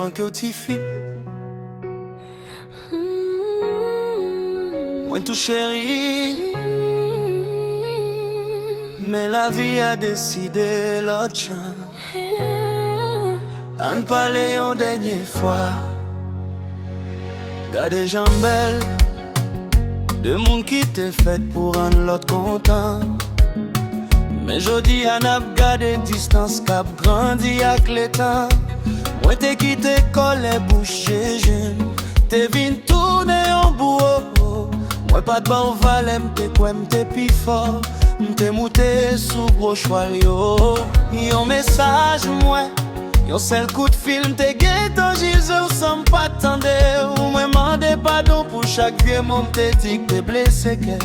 avant que tu files. Moi tout chéri, mais la vie a décidé l'autre chance. On ne parlait en dernière fois. Gars des gens belles, de monde qui t'est fait pour rendre l'autre content. Mais jodi on a gardé distance cap grandi avec le temps. Moi t'es quitté collé bouché jeune, t'es vin tourner en bout. Moi pas de bon valet, m'te quoi m'te pi fort, m'te mouté sous gros cheval yo. Yon message moi, yon seul coup de film t'es guettant j'y sans pas t'attendre. Ou moi mandé pardon pour chaque vieux mot m'te dit que t'es blessé que.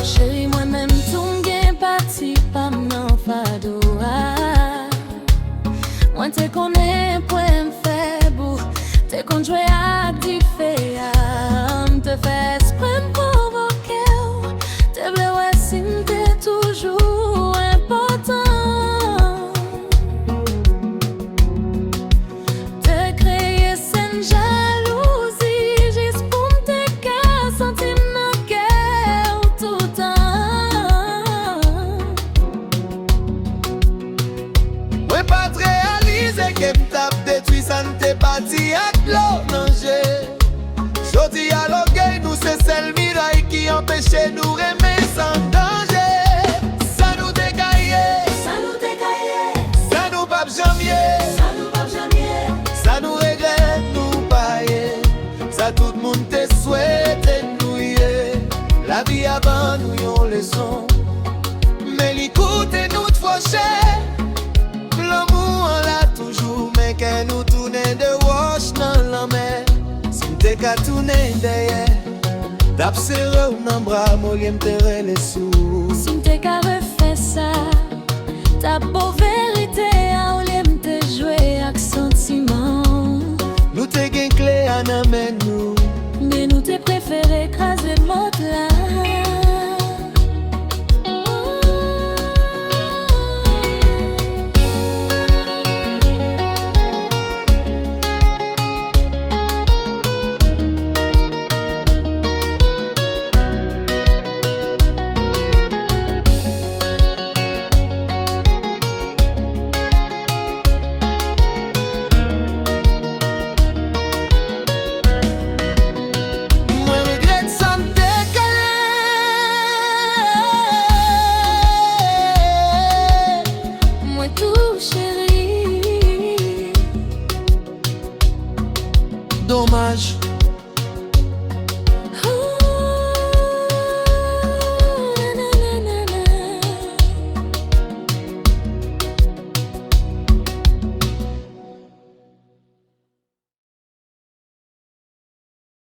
Chérie moi-même ton gain parti pas m'en fadoua. Moi te connais point faible, te conjoint à différent, te fait esprit provoquer, te bleu si t'es toujours important. Te créer cette jalousie juste pour te faire sentir mon cœur tout le temps. Moi pas te réaliser que m'tap détruit ça n'était pas dit à l'eau danger. Jodi à l'orgueil nous c'est celle miraille qui empêchait nous aimer sans danger. Ça nous décaillé, Ça nous décaillait, ça nous pape jamais, ça nous va jamais. ça nous regrette nous payer. Ça tout le monde te souhaite nous y est. La vie avant nous yon leçon, mais l'écoute est nous fauché. L'amour on l'a toujours, mais qu'elle nous tourne de wash dans la mer. Si m'te ka tourne derrière, t'as serré ou nan bras, moi m'terre les sous. Si m'te ka refait ça, ta beau vérité a ou m'te jouer avec sentiment. Nous te gen clé en amène nous, Mais nous te préféré écraser mot là. moi regrette ça me décalé. Moi tout chéri. Dommage.